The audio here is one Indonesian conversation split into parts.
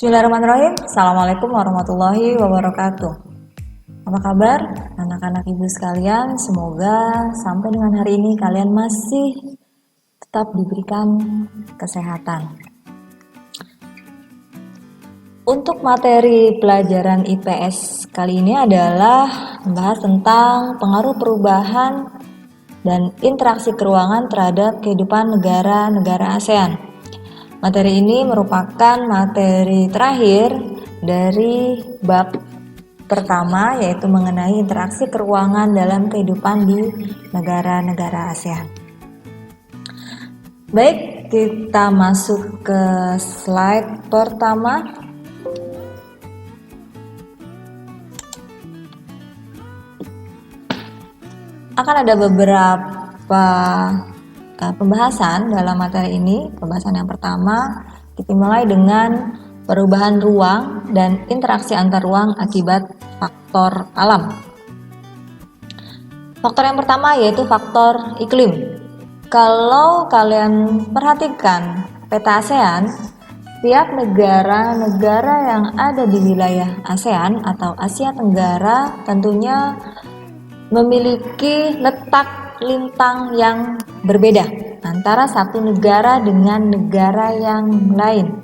Bismillahirrahmanirrahim. Assalamualaikum warahmatullahi wabarakatuh. Apa kabar anak-anak ibu sekalian? Semoga sampai dengan hari ini kalian masih tetap diberikan kesehatan. Untuk materi pelajaran IPS kali ini adalah membahas tentang pengaruh perubahan dan interaksi keuangan terhadap kehidupan negara-negara ASEAN. Materi ini merupakan materi terakhir dari bab pertama, yaitu mengenai interaksi keuangan dalam kehidupan di negara-negara ASEAN. Baik, kita masuk ke slide pertama. Akan ada beberapa pembahasan dalam materi ini. Pembahasan yang pertama, kita mulai dengan perubahan ruang dan interaksi antar ruang akibat faktor alam. Faktor yang pertama yaitu faktor iklim. Kalau kalian perhatikan peta ASEAN, setiap negara-negara yang ada di wilayah ASEAN atau Asia Tenggara tentunya memiliki letak lintang yang berbeda antara satu negara dengan negara yang lain.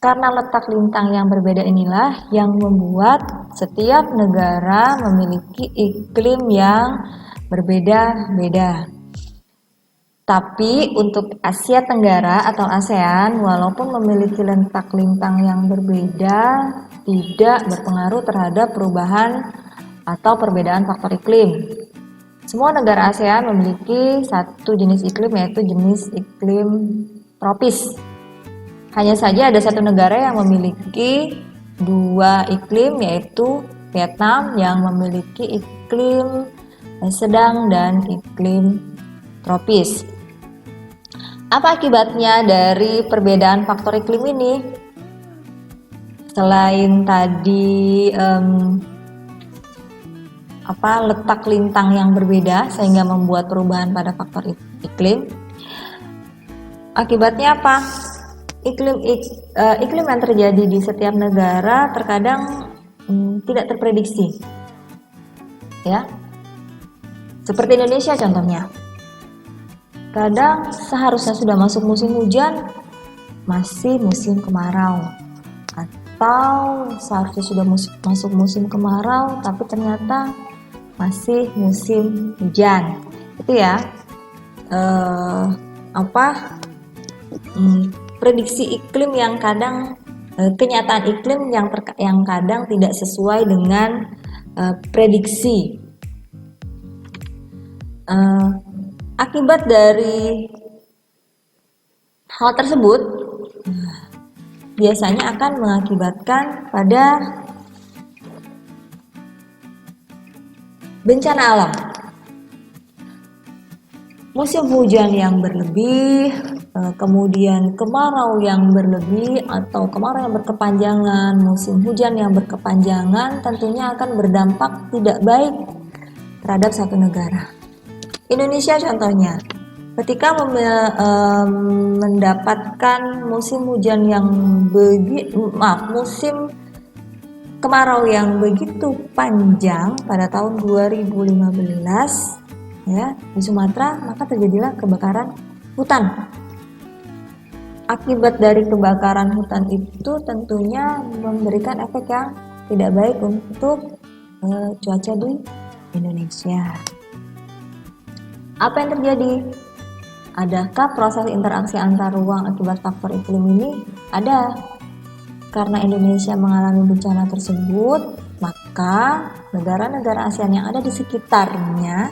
Karena letak lintang yang berbeda inilah yang membuat setiap negara memiliki iklim yang berbeda-beda. Tapi untuk Asia Tenggara atau ASEAN, walaupun memiliki letak lintang yang berbeda, tidak berpengaruh terhadap perubahan atau perbedaan faktor iklim. Semua negara ASEAN memiliki satu jenis iklim, yaitu jenis iklim tropis. Hanya saja ada satu negara yang memiliki dua iklim, yaitu Vietnam yang memiliki iklim sedang dan iklim tropis. Apa akibatnya dari perbedaan faktor iklim ini? Selain tadi letak lintang yang berbeda sehingga membuat perubahan pada faktor iklim. Akibatnya apa? Iklim yang terjadi di setiap negara terkadang tidak terprediksi. Ya. Seperti Indonesia contohnya. Kadang seharusnya sudah masuk musim hujan, masih musim kemarau. Atau seharusnya sudah masuk musim kemarau, tapi ternyata masih musim hujan. Itu ya prediksi iklim yang kadang kenyataan iklim yang kadang tidak sesuai dengan prediksi. Akibat dari hal tersebut biasanya akan mengakibatkan pada bencana alam. Musim hujan yang berlebih, kemudian kemarau yang berlebih atau kemarau yang berkepanjangan, musim hujan yang berkepanjangan tentunya akan berdampak tidak baik terhadap satu negara. Indonesia contohnya, ketika mendapatkan musim hujan yang musim kemarau yang begitu panjang pada tahun 2015 ya di Sumatera, maka terjadilah kebakaran hutan. Akibat dari kebakaran hutan itu tentunya memberikan efek yang tidak baik untuk cuaca di Indonesia. Apa yang terjadi? Adakah proses interaksi antar ruang akibat faktor iklim ini? Ada. Karena Indonesia mengalami bencana tersebut, maka negara-negara ASEAN yang ada di sekitarnya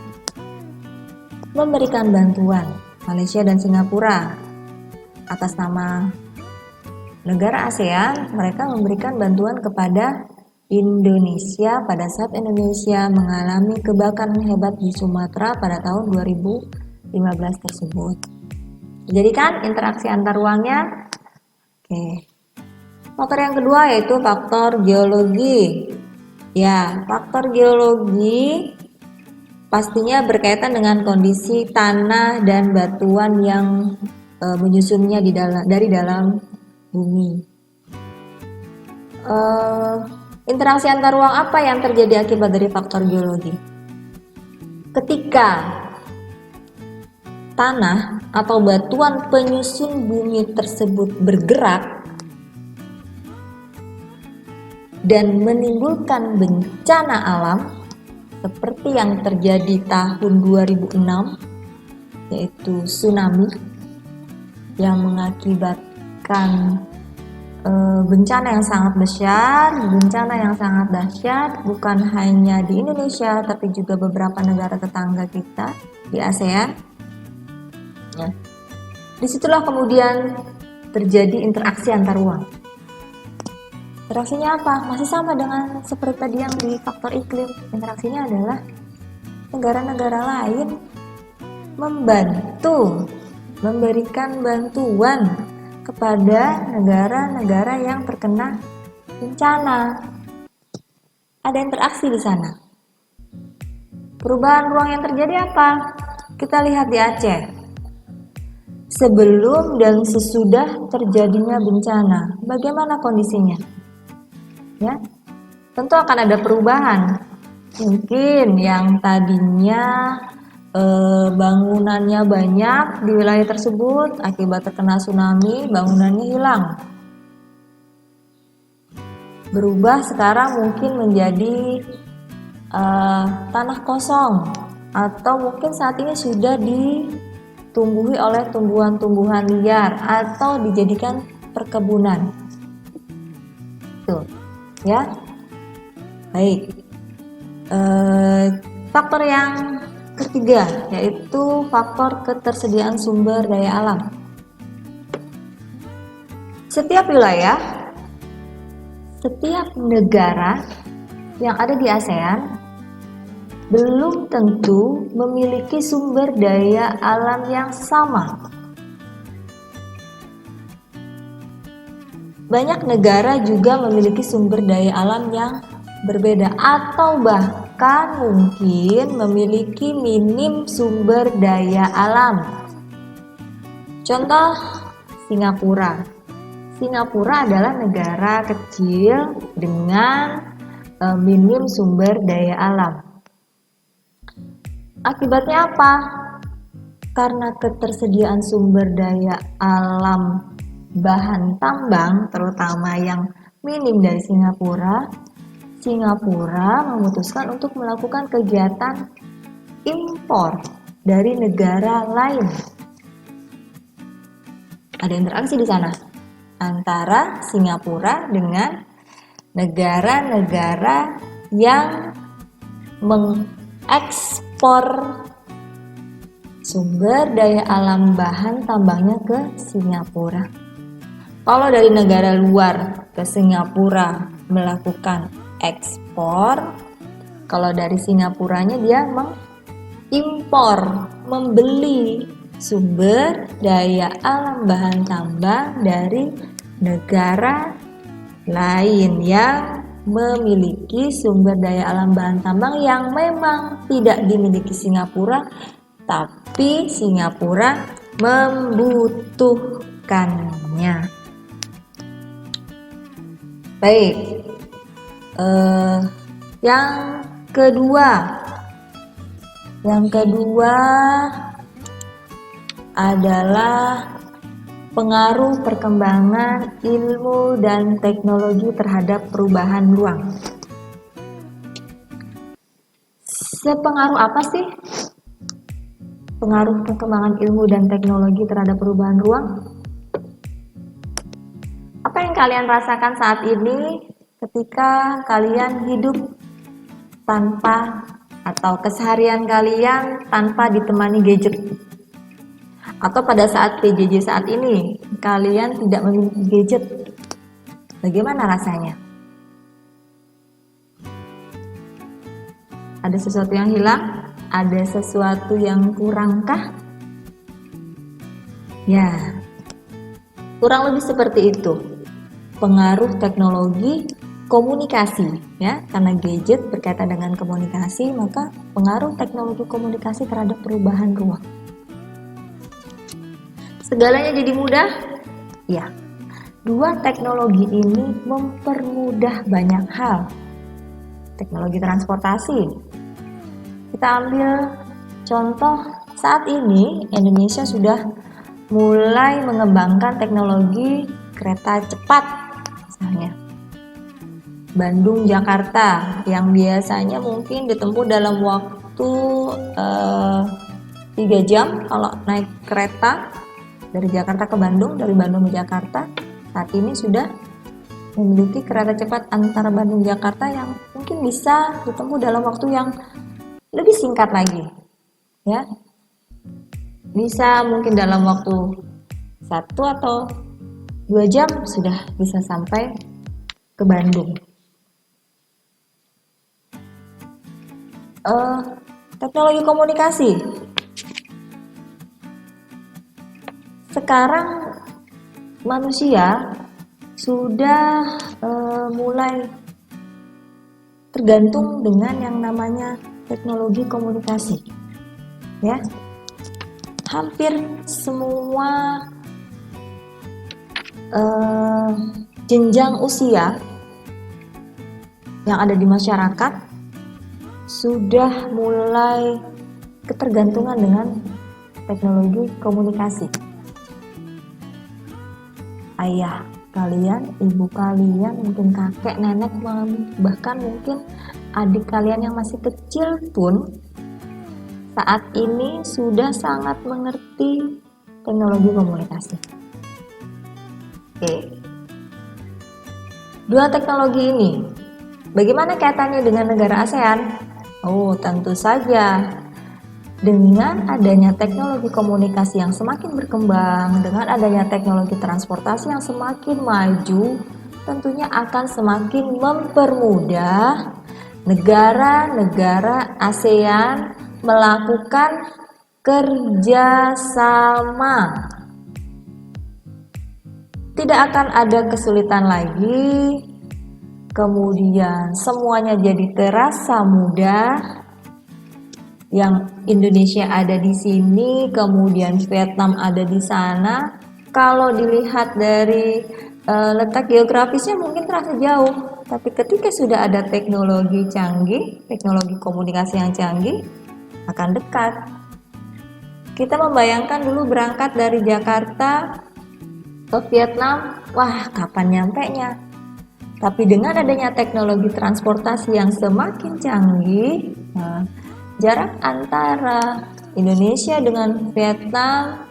memberikan bantuan. Malaysia dan Singapura atas nama negara ASEAN, mereka memberikan bantuan kepada Indonesia pada saat Indonesia mengalami kebakaran hebat di Sumatera pada tahun 2015 tersebut. Jadi kan interaksi antar ruangnya. Oke. Faktor yang kedua yaitu faktor geologi. Ya, faktor geologi pastinya berkaitan dengan kondisi tanah dan batuan yang menyusunnya dari dalam bumi. eh, interaksi antar ruang apa yang terjadi akibat dari faktor geologi? Ketika tanah atau batuan penyusun bumi tersebut bergerak dan menimbulkan bencana alam seperti yang terjadi tahun 2006, yaitu tsunami yang mengakibatkan bencana yang sangat dahsyat bukan hanya di Indonesia tapi juga beberapa negara tetangga kita di ASEAN. Ya. Disitulah kemudian terjadi interaksi antar ruang. Interaksinya apa? Masih sama dengan seperti tadi yang di faktor iklim. Interaksinya adalah negara-negara lain memberikan bantuan kepada negara-negara yang terkena bencana. Ada interaksi di sana. Perubahan ruang yang terjadi apa? Kita lihat di Aceh. Sebelum dan sesudah terjadinya bencana, bagaimana kondisinya? Ya, tentu akan ada perubahan. Mungkin yang tadinya bangunannya banyak di wilayah tersebut akibat terkena tsunami, bangunannya hilang. Berubah sekarang mungkin menjadi tanah kosong, atau mungkin saat ini sudah ditumbuhi oleh tumbuhan-tumbuhan liar atau dijadikan perkebunan. Tuh. Ya, baik. Faktor yang ketiga yaitu faktor ketersediaan sumber daya alam. Setiap wilayah, setiap negara yang ada di ASEAN belum tentu memiliki sumber daya alam yang sama. Banyak negara juga memiliki sumber daya alam yang berbeda atau bahkan mungkin memiliki minim sumber daya alam. Contoh Singapura. Singapura adalah negara kecil dengan minim sumber daya alam. Akibatnya apa? Karena ketersediaan sumber daya alam bahan tambang terutama yang minim dari Singapura memutuskan untuk melakukan kegiatan impor dari negara lain. Ada interaksi di sana antara Singapura dengan negara-negara yang mengekspor sumber daya alam bahan tambangnya ke Singapura. Kalau dari negara luar ke Singapura melakukan ekspor, kalau dari Singapuranya dia mengimpor, membeli sumber daya alam bahan tambang dari negara lain yang memiliki sumber daya alam bahan tambang yang memang tidak dimiliki Singapura, tapi Singapura membutuhkannya. Baik, yang kedua adalah pengaruh perkembangan ilmu dan teknologi terhadap perubahan ruang. Sepengaruh apa sih pengaruh perkembangan ilmu dan teknologi terhadap perubahan ruang? Apa yang kalian rasakan saat ini ketika kalian hidup tanpa atau keseharian kalian tanpa ditemani gadget? Atau pada saat PJJ saat ini kalian tidak memiliki gadget? Bagaimana rasanya? Ada sesuatu yang hilang? Ada sesuatu yang kurangkah? Ya, kurang lebih seperti itu. Pengaruh teknologi komunikasi, ya, karena gadget berkaitan dengan komunikasi, maka pengaruh teknologi komunikasi terhadap perubahan ruang. Segalanya jadi mudah? Ya. Dua teknologi ini mempermudah banyak hal. Teknologi transportasi. Kita ambil contoh saat ini Indonesia sudah mulai mengembangkan teknologi kereta cepat, misalnya Bandung Jakarta yang biasanya mungkin ditempuh dalam waktu 3 jam kalau naik kereta dari Jakarta ke Bandung, dari Bandung ke Jakarta. Saat ini sudah memiliki kereta cepat antara Bandung Jakarta yang mungkin bisa ditempuh dalam waktu yang lebih singkat lagi, ya. Bisa mungkin dalam waktu 1 atau 2 jam sudah bisa sampai ke Bandung. Teknologi komunikasi. Sekarang manusia sudah mulai tergantung dengan yang namanya teknologi komunikasi, ya. Hampir semua jenjang usia yang ada di masyarakat sudah mulai ketergantungan dengan teknologi komunikasi. Ayah kalian, ibu kalian, mungkin kakek, nenek, bahkan mungkin adik kalian yang masih kecil pun saat ini sudah sangat mengerti teknologi komunikasi. Oke. Dua teknologi ini, bagaimana kaitannya dengan negara ASEAN? Oh, tentu saja. Dengan adanya teknologi komunikasi yang semakin berkembang, dengan adanya teknologi transportasi yang semakin maju, tentunya akan semakin mempermudah negara-negara ASEAN melakukan kerjasama. Tidak akan ada kesulitan lagi, kemudian semuanya jadi terasa mudah. Yang Indonesia ada di sini, kemudian Vietnam ada di sana. Kalau dilihat dari letak geografisnya mungkin terasa jauh, tapi ketika sudah ada teknologi canggih, teknologi komunikasi yang canggih, akan dekat. Kita membayangkan dulu berangkat dari Jakarta ke Vietnam, wah kapan nyampenya? Tapi dengan adanya teknologi transportasi yang semakin canggih, jarak antara Indonesia dengan Vietnam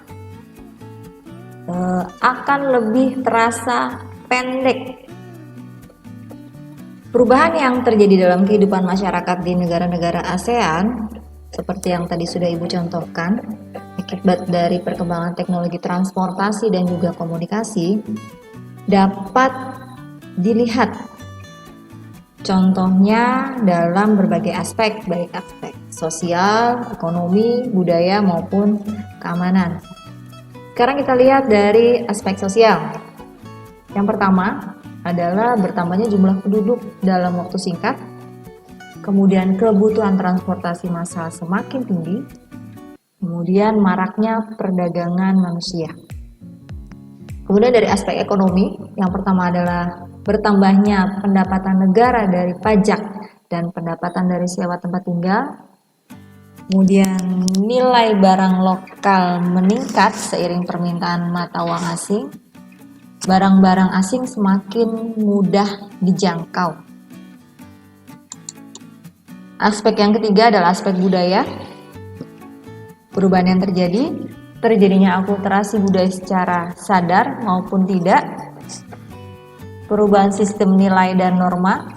akan lebih terasa pendek. Perubahan yang terjadi dalam kehidupan masyarakat di negara-negara ASEAN, seperti yang tadi sudah Ibu contohkan, akibat dari perkembangan teknologi transportasi dan juga komunikasi, dapat dilihat contohnya dalam berbagai aspek, baik aspek sosial, ekonomi, budaya, maupun keamanan. Sekarang kita lihat dari aspek sosial. Yang pertama adalah bertambahnya jumlah penduduk dalam waktu singkat, kemudian kebutuhan transportasi massal semakin tinggi, kemudian maraknya perdagangan manusia. Kemudian dari aspek ekonomi, yang pertama adalah bertambahnya pendapatan negara dari pajak dan pendapatan dari sewa tempat tinggal. Kemudian nilai barang lokal meningkat seiring permintaan mata uang asing. Barang-barang asing semakin mudah dijangkau. Aspek yang ketiga adalah aspek budaya. Perubahan yang terjadinya akulturasi budaya secara sadar maupun tidak. Perubahan sistem nilai dan norma,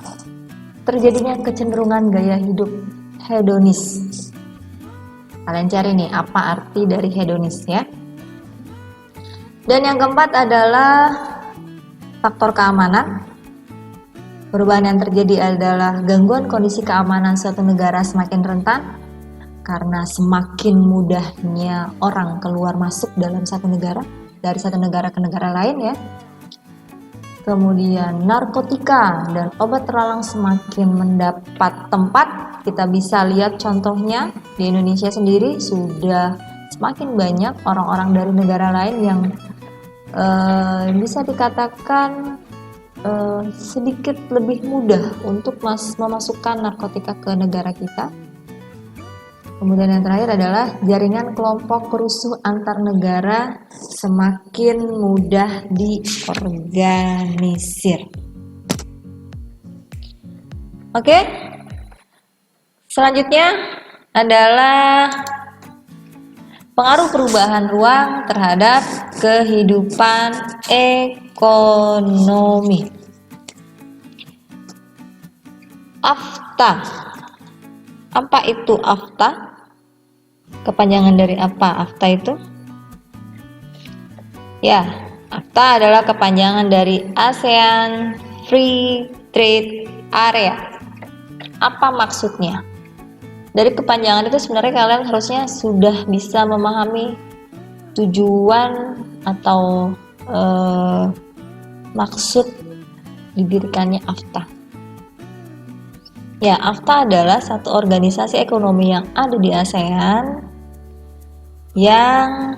terjadinya kecenderungan gaya hidup hedonis. Kalian cari nih apa arti dari hedonis ya. Dan yang keempat adalah faktor keamanan. Perubahan yang terjadi adalah gangguan kondisi keamanan suatu negara semakin rentan karena semakin mudahnya orang keluar masuk dalam satu negara, dari satu negara ke negara lain ya. Kemudian narkotika dan obat terlarang semakin mendapat tempat. Kita bisa lihat contohnya di Indonesia sendiri sudah semakin banyak orang-orang dari negara lain yang bisa dikatakan sedikit lebih mudah untuk memasukkan narkotika ke negara kita. Kemudian yang terakhir adalah jaringan kelompok perusuh antar negara semakin mudah diorganisir. Oke, selanjutnya adalah pengaruh perubahan ruang terhadap kehidupan ekonomi. AFTA. Apa itu AFTA? Kepanjangan dari apa AFTA itu? Ya, AFTA adalah kepanjangan dari ASEAN Free Trade Area. Apa maksudnya? Dari kepanjangan itu sebenarnya kalian harusnya sudah bisa memahami tujuan atau maksud didirikannya AFTA. Ya, AFTA adalah satu organisasi ekonomi yang ada di ASEAN yang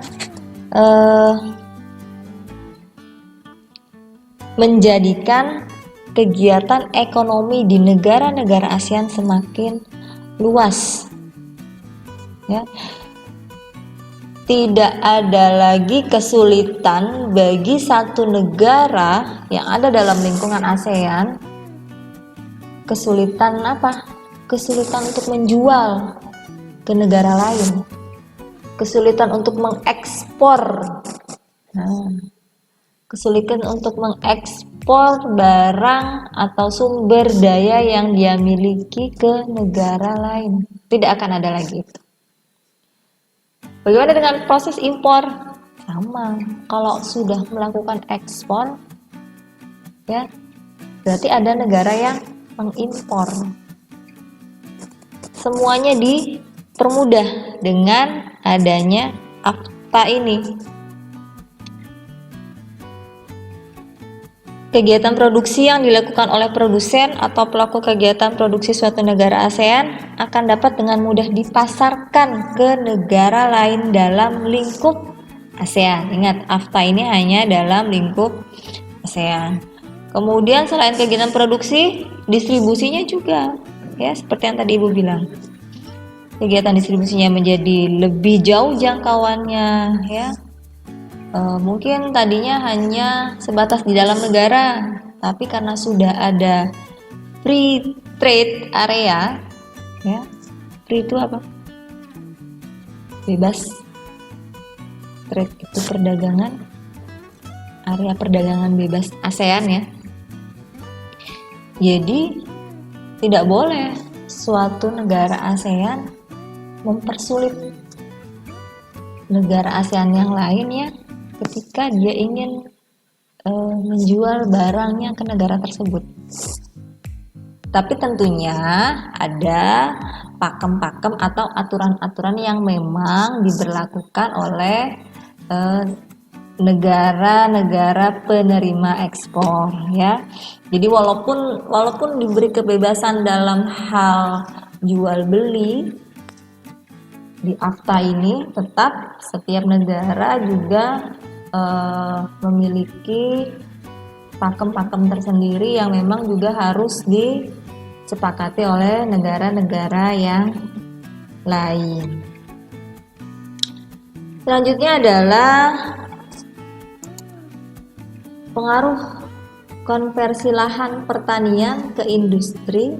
menjadikan kegiatan ekonomi di negara-negara ASEAN semakin luas. Ya. Tidak ada lagi kesulitan bagi satu negara yang ada dalam lingkungan ASEAN. Kesulitan apa? Kesulitan untuk menjual ke negara lain. Kesulitan untuk mengekspor. Kesulitan untuk mengekspor barang atau sumber daya yang dia miliki ke negara lain. Tidak akan ada lagi itu. Bagaimana dengan proses impor? Sama. Kalau sudah melakukan ekspor, ya, berarti ada negara yang mengimpor. Semuanya dipermudah dengan adanya AFTA ini. Kegiatan produksi yang dilakukan oleh produsen atau pelaku kegiatan produksi suatu negara ASEAN akan dapat dengan mudah dipasarkan ke negara lain dalam lingkup ASEAN. Ingat, AFTA ini hanya dalam lingkup ASEAN. Kemudian selain kegiatan produksi, distribusinya juga, ya seperti yang tadi Ibu bilang. Kegiatan distribusinya menjadi lebih jauh jangkauannya, ya. Mungkin tadinya hanya sebatas di dalam negara, tapi karena sudah ada free trade area, ya. Free itu apa? Bebas. Trade itu perdagangan. Area perdagangan bebas ASEAN, ya. Jadi tidak boleh suatu negara ASEAN mempersulit negara ASEAN yang lain, ya, ketika dia ingin menjual barangnya ke negara tersebut. Tapi tentunya ada pakem-pakem atau aturan-aturan yang memang diberlakukan oleh negara-negara penerima ekspor, ya. Jadi walaupun diberi kebebasan dalam hal jual beli di AFTA ini, tetap setiap negara juga memiliki pakem-pakem tersendiri yang memang juga harus disepakati oleh negara-negara yang lain. Selanjutnya adalah pengaruh konversi lahan pertanian ke industri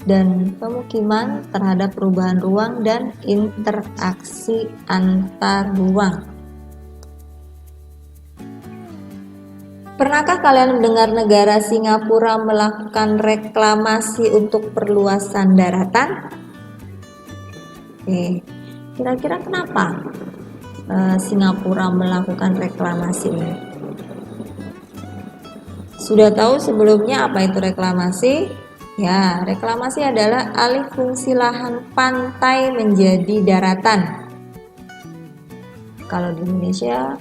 dan pemukiman terhadap perubahan ruang dan interaksi antar ruang. Pernahkah kalian mendengar negara Singapura melakukan reklamasi untuk perluasan daratan? Kira-kira kenapa Singapura melakukan reklamasi ini? Sudah tahu sebelumnya apa itu reklamasi? Ya, reklamasi adalah alih fungsi lahan pantai menjadi daratan. Kalau di Indonesia,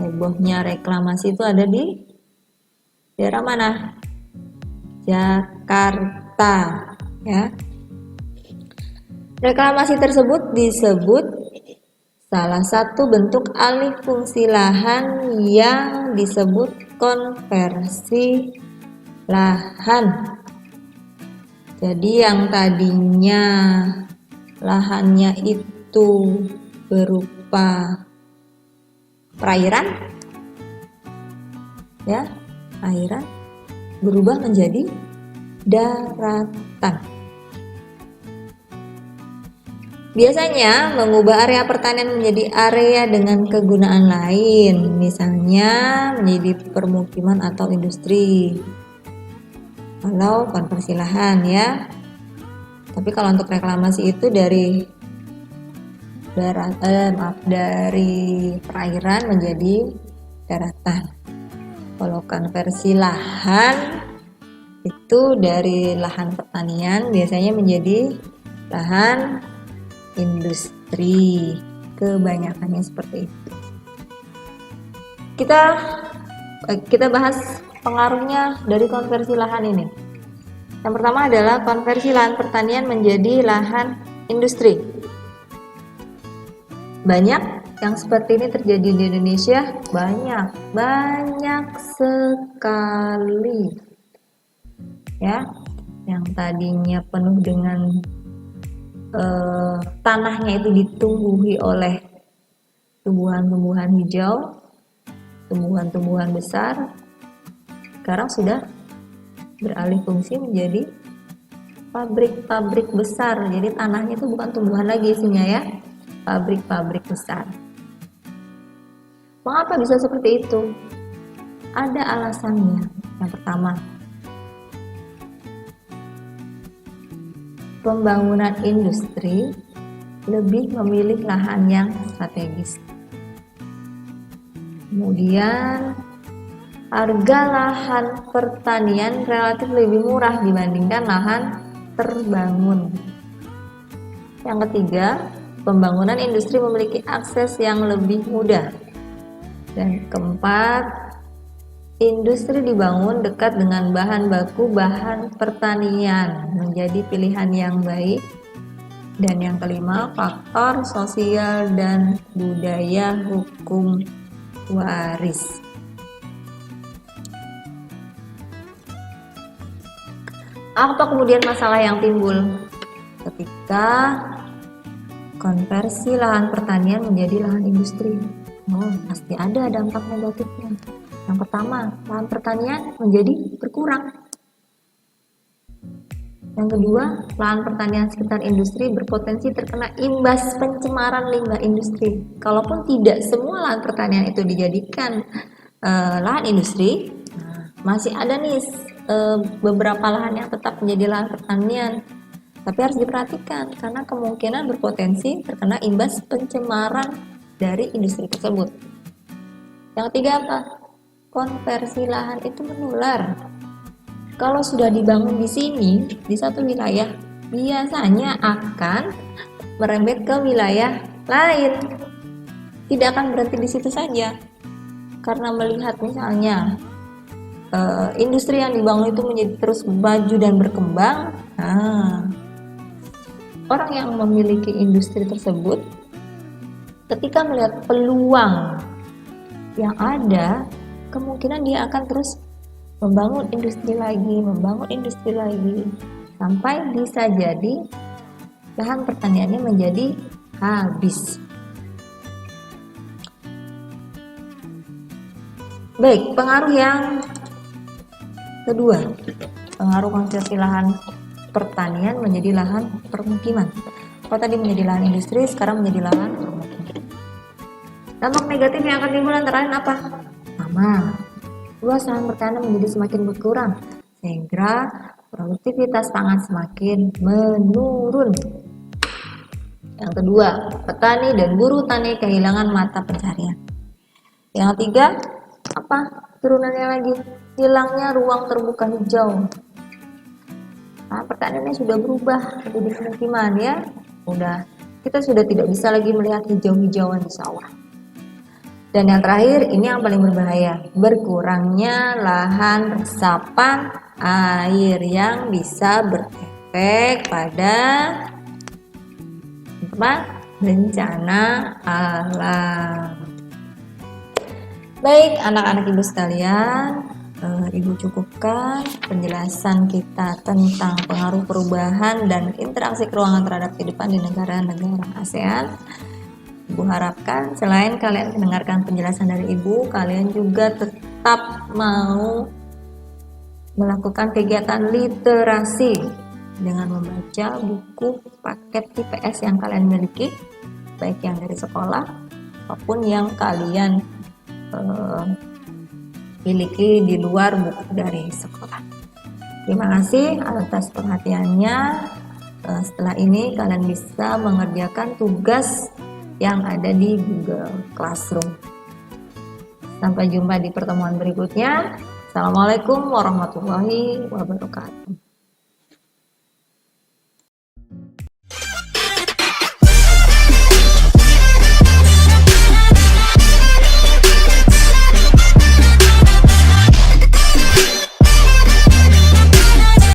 hebohnya reklamasi itu ada di daerah mana? Jakarta, ya. Reklamasi tersebut disebut Salah satu bentuk alih fungsi lahan yang disebut konversi lahan. Jadi yang tadinya lahannya itu berupa perairan, ya, perairan berubah menjadi daratan. Biasanya mengubah area pertanian menjadi area dengan kegunaan lain, misalnya menjadi permukiman atau industri. Kalau konversi lahan ya. Tapi kalau untuk reklamasi itu dari perairan menjadi daratan. Kalau konversi lahan itu dari lahan pertanian biasanya menjadi lahan industri. Kebanyakannya seperti itu. Kita bahas pengaruhnya dari konversi lahan ini. Yang pertama adalah konversi lahan pertanian menjadi lahan industri. Banyak yang seperti ini terjadi di Indonesia, banyak sekali. Ya, yang tadinya penuh dengan tanahnya itu ditumbuhi oleh tumbuhan-tumbuhan hijau, tumbuhan-tumbuhan besar, sekarang sudah beralih fungsi menjadi pabrik-pabrik besar. Jadi tanahnya itu bukan tumbuhan lagi isinya ya, pabrik-pabrik besar. Mengapa bisa seperti itu? Ada alasannya. Yang pertama, pembangunan industri lebih memilih lahan yang strategis. Kemudian harga lahan pertanian relatif lebih murah dibandingkan lahan terbangun. Yang ketiga, pembangunan industri memiliki akses yang lebih mudah. Dan keempat, industri dibangun dekat dengan bahan baku bahan pertanian menjadi pilihan yang baik. Dan yang kelima, faktor sosial dan budaya hukum waris. Apa kemudian masalah yang timbul ketika konversi lahan pertanian menjadi lahan industri? Pasti ada dampak negatifnya. Yang pertama, lahan pertanian menjadi berkurang. Yang kedua, lahan pertanian sekitar industri berpotensi terkena imbas pencemaran limbah industri. Kalaupun tidak semua lahan pertanian itu dijadikan lahan industri, masih ada nih beberapa lahan yang tetap menjadi lahan pertanian. Tapi harus diperhatikan karena kemungkinan berpotensi terkena imbas pencemaran dari industri tersebut. Yang ketiga apa? Konversi lahan itu menular. Kalau sudah dibangun di sini, di satu wilayah, biasanya akan merembet ke wilayah lain. Tidak akan berhenti di situ saja. Karena melihat misalnya industri yang dibangun itu menjadi terus maju dan berkembang, orang yang memiliki industri tersebut ketika melihat peluang yang ada, kemungkinan dia akan terus membangun industri lagi, sampai bisa jadi lahan pertaniannya menjadi habis. Baik, pengaruh yang kedua, pengaruh konversi lahan pertanian menjadi lahan permukiman. Kalau tadi menjadi lahan industri, sekarang menjadi lahan permukiman. Dampak negatif yang akan timbul antara lain apa? Pertama, luas lahan pertanian menjadi semakin berkurang, sehingga produktivitas pangan semakin menurun. Yang kedua, petani dan buruh tani kehilangan mata pencarian. Yang ketiga, apa? Turunannya lagi, hilangnya ruang terbuka hijau. Pertaniannya sudah berubah menjadi pemukiman ya. Kita sudah tidak bisa lagi melihat hijau-hijauan di sawah. Dan yang terakhir, ini yang paling berbahaya, berkurangnya lahan resapan air yang bisa berefek pada bencana alam. Baik, anak-anak ibu sekalian, ibu cukupkan penjelasan kita tentang pengaruh perubahan dan interaksi keuangan terhadap kehidupan di negara-negara ASEAN. Ibu harapkan selain kalian mendengarkan penjelasan dari ibu, kalian juga tetap mau melakukan kegiatan literasi dengan membaca buku paket IPS yang kalian miliki, baik yang dari sekolah maupun yang kalian miliki di luar buku dari sekolah. Terima kasih atas perhatiannya. Setelah ini kalian bisa mengerjakan tugas yang ada di Google Classroom. Sampai jumpa di pertemuan berikutnya. Assalamualaikum warahmatullahi wabarakatuh.